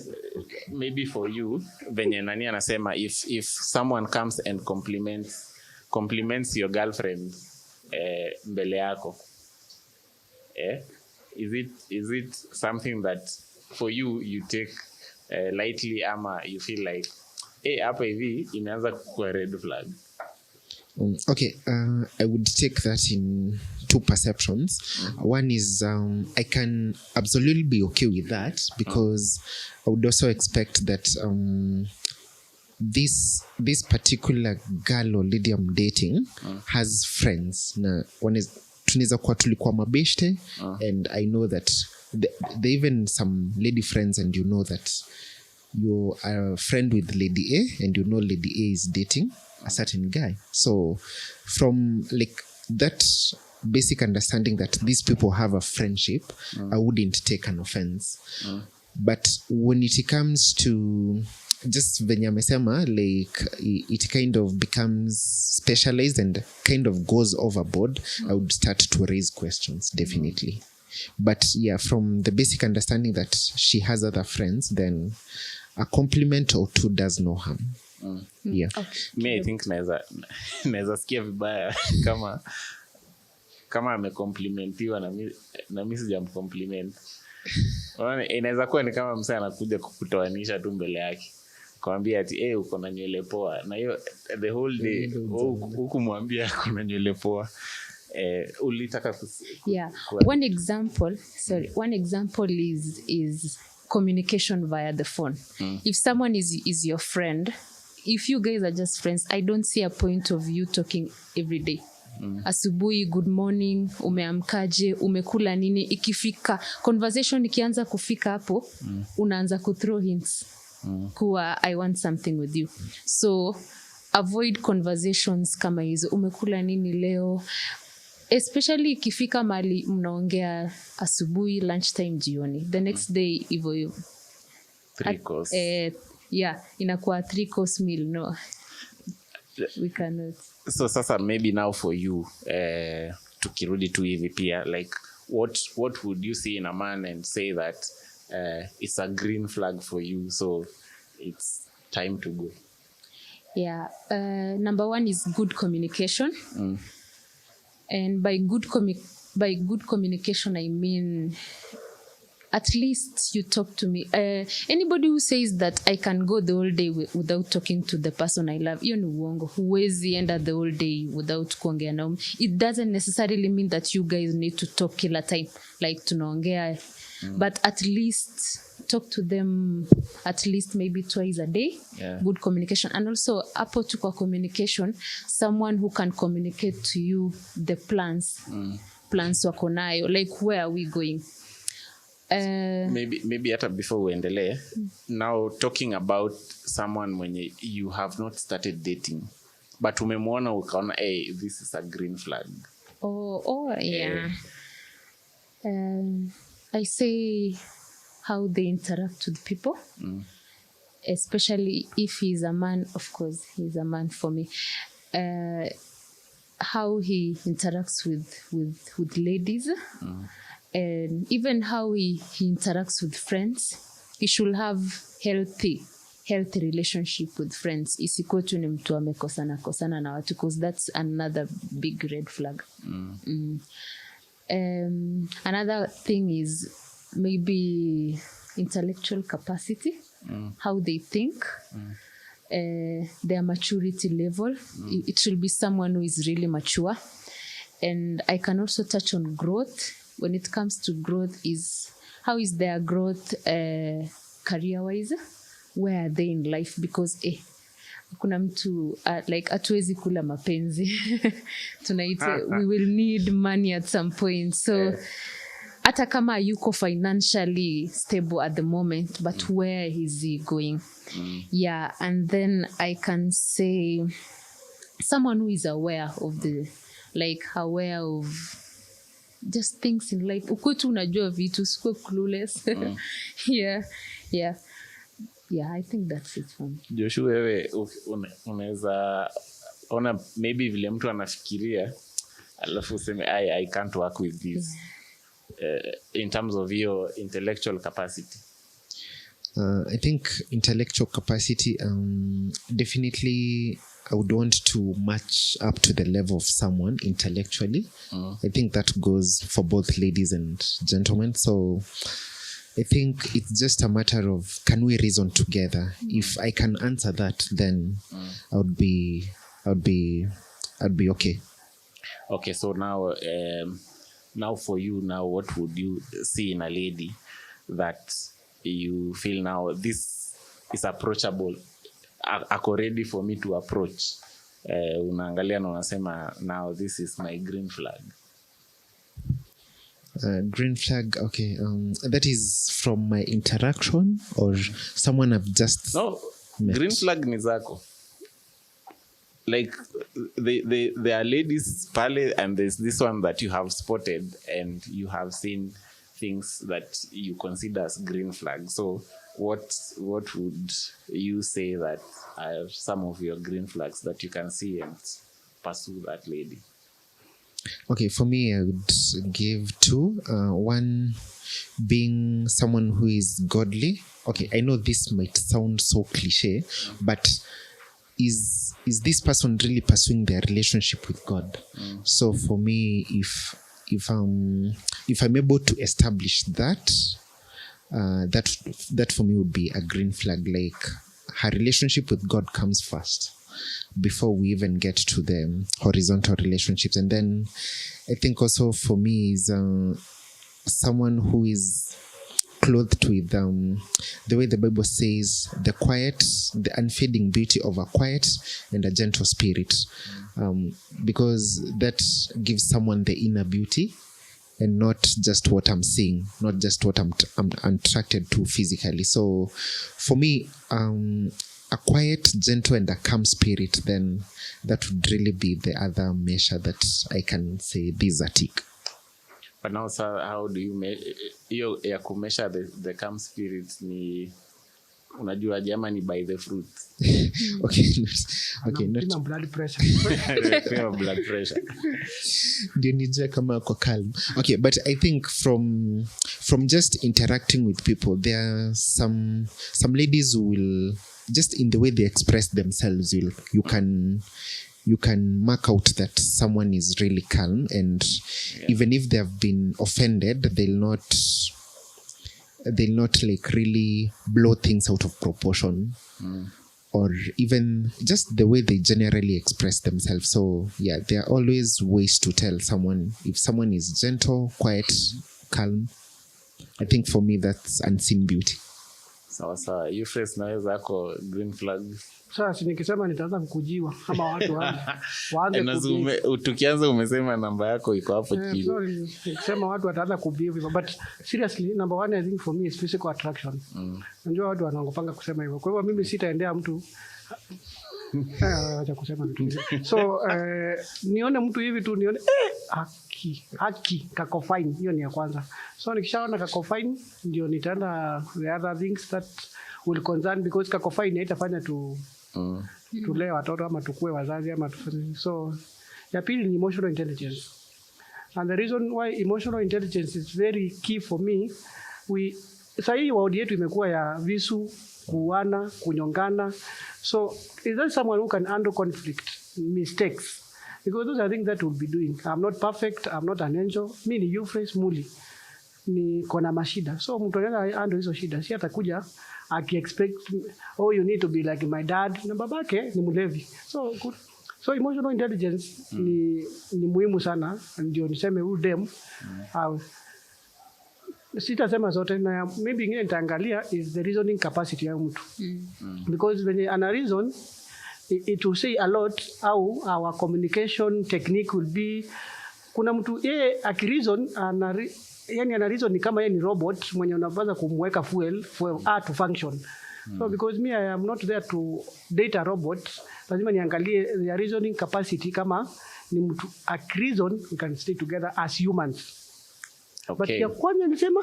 maybe for you venye nani anasema if someone comes and compliments your girlfriend mbele yako, Is it something that for you take lightly, ama you feel like hapa hivi inaanza kuwa red flag? Okay, I would take that in two perceptions. One is I can absolutely be okay with that, because I would also expect that this particular girl or lady I'm dating has friends. Na tunaweza kuwa tulikuwa mabeshte, and I know that there even some lady friends, and you know that you are a friend with Lady A, and you know Lady A is dating a certain guy. So from like that basic understanding that these people have a friendship, I wouldn't take an offense. But when it comes to just venye amesema, like it kind of becomes specialized and kind of goes overboard, I would start to raise questions, definitely. But yeah, from the basic understanding that she has other friends, then a compliment or two does no harm. Yeah. Me, I think naweza sikia vibaya kama amecomlimentiwa na mimi sijamcompliment. Inaweza kuwa ni kama msee anakuja kukutoanisha tu mbele yake, kwambia ati uko na nywele poa, na hiyo the whole day hukumwambia uko na nywele poa. Ulitaka one example is communication via the phone. If someone is your friend, if you guys are just friends, I don't see a point of you talking every day. Asubuhi, good morning, umeamkaje, umekula nini. Ikifika conversation ikianza kufika hapo, unaanza ku throw hints kuwa I want something with you. So avoid conversations kama hizo, umekula nini leo, especially ikifika mali mnaongea asubuhi, lunchtime, jioni. The next day hivyo 3 course. Inakuwa 3 course meal. No, we cannot. So sasa maybe now for you, tukirudi tu hivi pia, like what would you see in a man and say that it's a green flag for you, so it's time to go? Number one is good communication. And by good communication, I mean at least you talk to me. Anybody who says that I can go the whole day without talking to the person I love, hiyo ni uongo. Huwezi enda the whole day without kuongea nao. It doesn't necessarily mean that you guys need to talk kila time, like tunaongea. But at least talk to them at least maybe twice a day. Good communication. And also hapo tu kwa communication, someone who can communicate to you the plans wako nayo, like where are we going. Maybe hata before uendelee, now talking about someone when you have not started dating but umemwona ukaona this is a green flag. I say how they interact with people, especially if he's a man. Of course, he's a man for me. How he interacts with ladies, and even how he interacts with friends. He should have healthy relationship with friends. Isikuwe tu ni mtu amekosana na watu, because that's another big red flag. Another thing is maybe intellectual capacity, how they think, their maturity level. It should be someone who is really mature. And I can also touch on growth. When it comes to growth, is how is their growth career-wise? Where are they in life? Because kuna mtu like hatuwezi kula mapenzi. Tunaita we will need money at some point. So hata kama yuko financially stable at the moment, but where is he going? And then I can say someone who is aware of aware of just things in life. Ukuwe tu unajua vitu, sikuwe clueless. I think that's it for me. Joshua, wewe unaweza ona maybe vile mtu anafikiria alafu useme I can't work with this in terms of your intellectual capacity? I think intellectual capacity, definitely I would want to match up to the level of someone intellectually. I think that goes for both ladies and gentlemen. So I think it's just a matter of, can we reason together? If I can answer that, then I'd be okay. Okay, so now for you, now what would you see in a lady that you feel now this is approachable, ako ready for me to approach? Unaangalia na unasema, now this is my green flag. Green flag, okay. That is from my interaction or someone I've just met? Green flag ni zako. Like there are ladies pale, and there's this one that you have spotted and you have seen things that you consider as green flags. So what would you say that are some of your green flags that you can see and pursue that lady? Okay, for me, I would give two. One being someone who is godly. Okay, I know this might sound so cliche, but is this person really pursuing their relationship with God? So for me, if I'm able to establish that, that for me would be a green flag. Like, her relationship with God comes first before we even get to the horizontal relationships. And then I think also for me is someone who is clothed with the way the Bible says, the unfading beauty of a quiet and a gentle spirit, because that gives someone the inner beauty and not just what I'm seeing, not just what I'm attracted to physically. So for me, a quiet, gentle, and a calm spirit, then that would really be the other measure that I can say this a tick. But now, sir, how do you measure the calm spirit? Ni unajua jama ni by the fruit. Okay, not blood pressure. Blood pressure. Ndio nijue kama ako calm. Okay, but I think from just interacting with people, there are some ladies who will, just in the way they express themselves, you can mark out that someone is really calm, and even if they have been offended, they'll not like really blow things out of proportion, or even just the way they generally express themselves. So yeah, there are always ways to tell someone if someone is gentle, quiet, calm. I think for me that's unseen beauty. Sawa, you face naweza ako green flag. Sasa nikisema nitaanza kukujiwa ama watu waanze tukianza umesema namba yako iko hapo chini. Sorry, nikisema watu wataanza kubivu, but seriously number one I think for me is physical attraction. Unajua watu wanaongopanga kusema hivyo. Kwa hivyo mimi sitaendea mtu acha kusema vitu. So nione mtu hivi tu nione haki kako fine, hiyo ni ya kwanza. So nikishaona kako fine ndio nitaenda the other things that will concern, because kako fine haitafanya tulee watoto ama tukue wazazi ama tufanye. So ya pili ni emotional intelligence, and the reason why emotional intelligence is very key for me, sasa hii world yetu imekuwa ya visu, kuana, kunyongana. So is there someone who can handle conflict, mistakes? Because those are things that we'll be doing. I'm not perfect, I'm not an angel. Mi ni Euphrates Muli, ni kona mashida. So mtu anaweza handle hizo shida, si atakuja aki-expect, oh you need to be like my dad, na babake ni mlevi. So emotional intelligence ni muhimu sana, ndio niseme huyu dem. Sitasema zote, na maybe ingine nitaangalia is the reasoning capacity ya mtu. Because when ana reason, it will say a lot how our communication technique will be. Kuna mtu yeye akireason yani ana reason ni kama yeye ni robot mwenye unaweza kumweka fuel for to function. So because me I am not there to date a robot, lazima niangalie the reasoning capacity, kama ni mtu reason we can stay together as humans. Okay. But ya kwanza nisema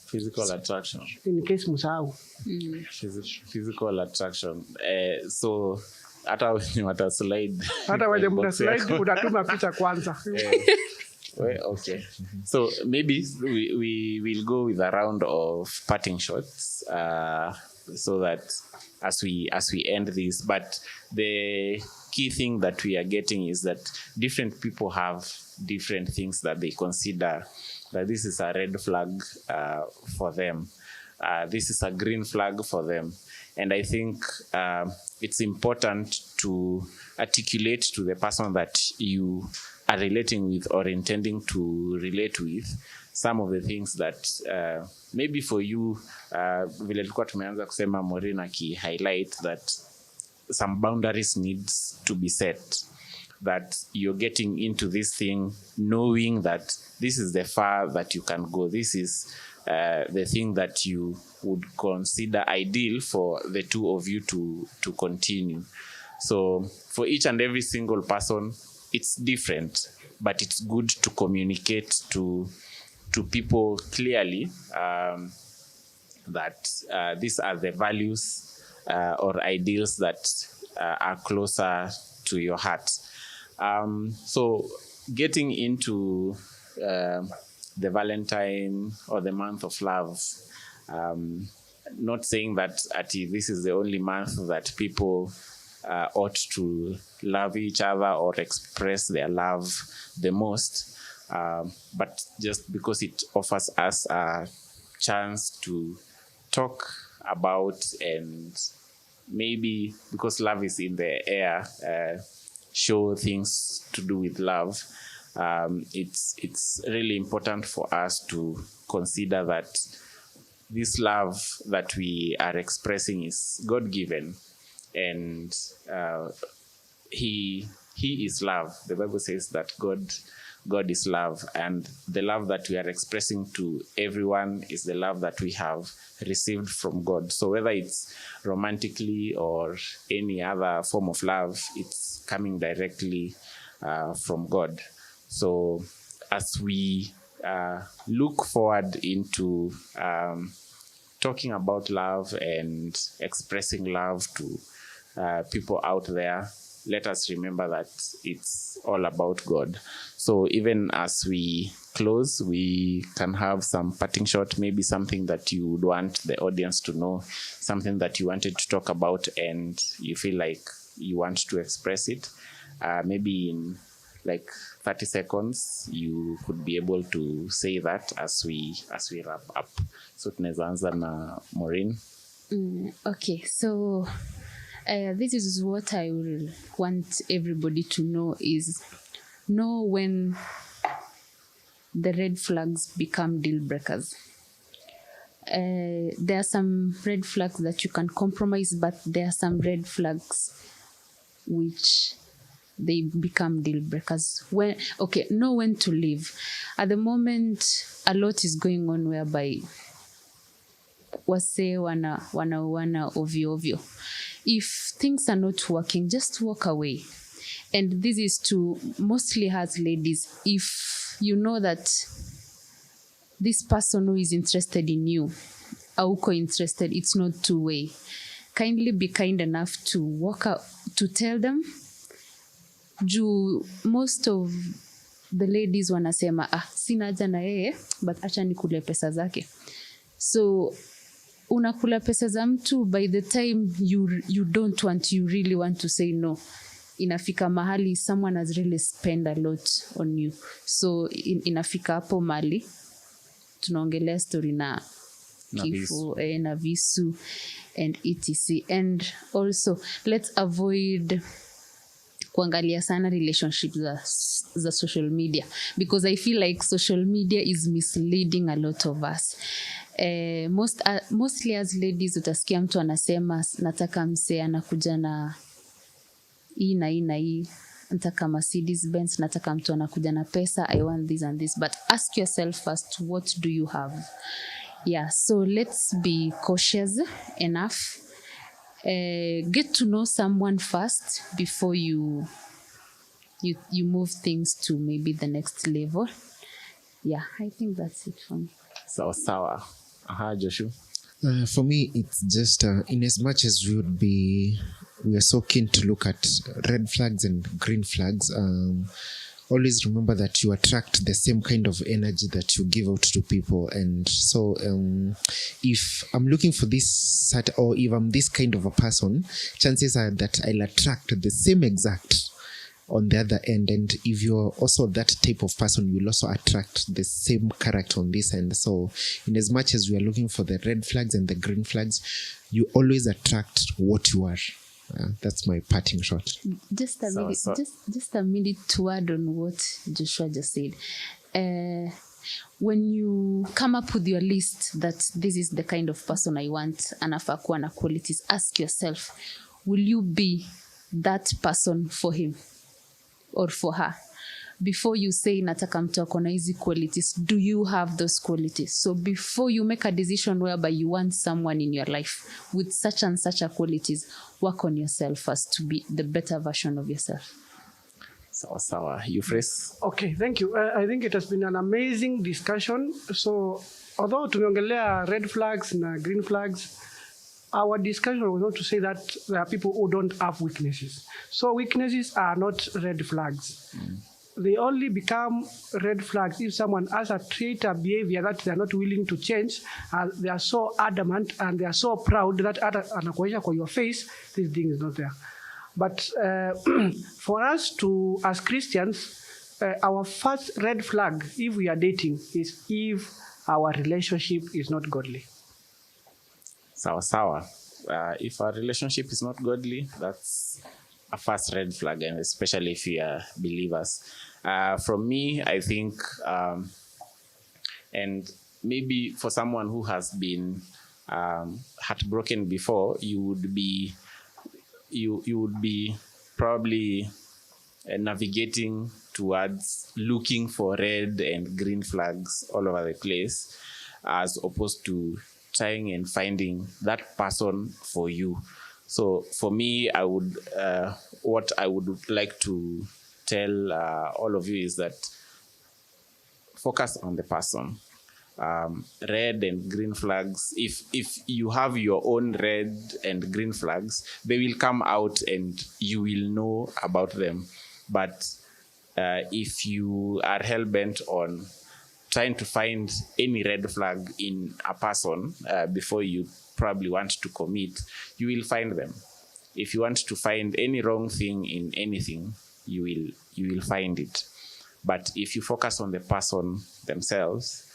physical attraction. In case msahau. Physical attraction. So hata wenye wata slide. Hata wenye mta slide utatuma picha kwanza. Okay. So maybe we will go with a round of parting shots, so that as we end this, but the key thing that we are getting is that different people have different things that they consider that this is a red flag for them. This is a green flag for them. And I think it's important to articulate to the person that you are relating with or intending to relate with some of the things that maybe for you, vile tulikuwa tumeanza kusema Maureen aki-highlight that some boundaries needs to be set, that you're getting into this thing knowing that this is the far that you can go. This is the thing that you would consider ideal for the two of you to continue. So for each and every single person, it's different, but it's good to communicate to people clearly that these are the values or ideals that are closer to your heart. So getting into the Valentine or the month of love, not saying that this is the only month that people ought to love each other or express their love the most, but just because it offers us a chance to talk about, and maybe because love is in the air, show things to do with love. It's really important for us to consider that this love that we are expressing is God-given, and he is love. The Bible says that God is love, and the love that we are expressing to everyone is the love that we have received from God. So whether it's romantically or any other form of love, it's coming directly from God. So as we look forward into talking about love and expressing love to people out there, let us remember that it's all about God. So even as we close, we can have some parting shot, maybe something that you would want the audience to know, something that you wanted to talk about and you feel like you want to express it. Maybe in like 30 seconds, you could be able to say that as we wrap up. So tunaweza anza na Maureen. Okay, so this is what I will want everybody to know is know when the red flags become deal breakers. There are some red flags that you can compromise, but there are some red flags which they become deal breakers. Know when to leave. At the moment, a lot is going on whereby wase wana ovyo. If things are not working, just walk away. And this is to mostly as ladies. If you know that this person who is interested in you, auko interested, it's not two-way. Kindly be kind enough to walk out, to tell them. Most of the ladies wanasema sina haja na yeye, but acha nikule pesa zake. So unakula pesa za mtu, by the time you don't want, you really want to say no, inafika mahali someone has really spent a lot on you. So inafika hapo mahali tunaongelea story na kifo na visu and etc. And also let's avoid kuangalia sana relationships za social media, because I feel like social media is misleading a lot of us. Mostly as ladies utasikia mtu anasema nataka msee anakuja na hii nataka Mercedes Benz, nataka mtu anakuja na pesa, I want this and this, but ask yourself first, what do you have? Yeah, so let's be cautious enough. Get to know someone first before you move things to maybe the next level. Yeah, I think that's it for me. Sawa. Joshua. For me, it's just in as much as we are so keen to look at red flags and green flags, always remember that you attract the same kind of energy that you give out to people. And so if I'm looking for this or if I'm this kind of a person, chances are that I'll attract the same exact on the other end. And if you're also that type of person, you'll also attract the same character on this end. So in as much as we are looking for the red flags and the green flags, you always attract what you are. That's my parting shot. Just a minute to add on what Joshua just said. When you come up with your list that this is the kind of person I want, anafaa kuwa na qualities, ask yourself, will you be that person for him or for her? Before you say nataka mtu ako na hizi qualities, do you have those qualities? So before you make a decision whereby you want someone in your life with such and such a qualities, work on yourself first to be the better version of yourself. Sawa, Euphrates. Okay, thank you. I think it has been an amazing discussion. So although tumeongelea red flags na green flags, our discussion was not to say that there are people who don't have weaknesses. So weaknesses are not red flags. They only become red flags if someone has a trait or behavior that they are not willing to change. They are so adamant and they are so proud that anakuonyesha kwa your face, this thing is not there. But for us to, as Christians, our first red flag, if we are dating, is if our relationship is not godly. Sawa. If our relationship is not godly, that's a first red flag, and especially if we are believers. From me, I think, and maybe for someone who has been heartbroken before, you would be probably navigating towards looking for red and green flags all over the place, as opposed to trying and finding that person for you. So for me, I would what I would like to tell all of you is that focus on the person. Red and green flags, if you have your own red and green flags, they will come out and you will know about them. But if you are hell-bent on trying to find any red flag in a person before you probably want to commit, you will find them. If you want to find any wrong thing in anything, you will find it. But if you focus on the person themselves,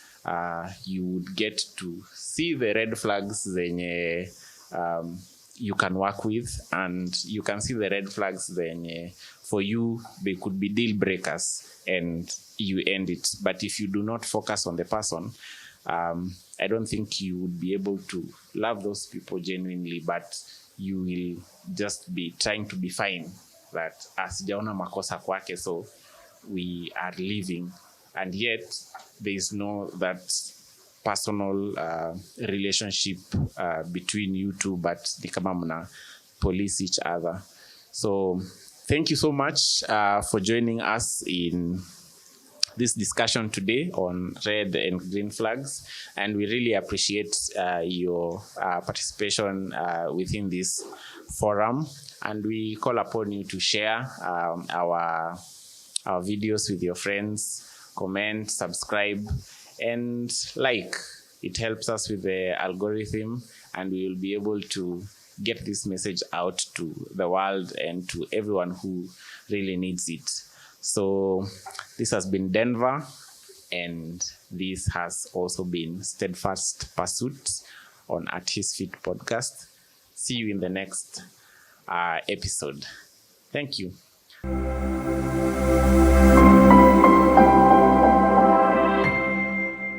you would get to see the red flags zenye you can work with, and you can see the red flags zenye for you they could be deal breakers, and you end it. But if you do not focus on the person, I don't think you would be able to love those people genuinely, but you will just be trying to be fine that sijaona makosa kwake, so we are living, and yet there is no that personal relationship between you two, but ni kama mna police each other. So thank you so much for joining us in this discussion today on red and green flags, and we really appreciate your participation within this forum, and we call upon you to share our videos with your friends, comment, subscribe, and like. It helps us with the algorithm, and we will be able to get this message out to the world and to everyone who really needs it. So this has been Denver, and this has also been Steadfast Pursuit on At His Feet podcast. See you in the next episode. Thank you.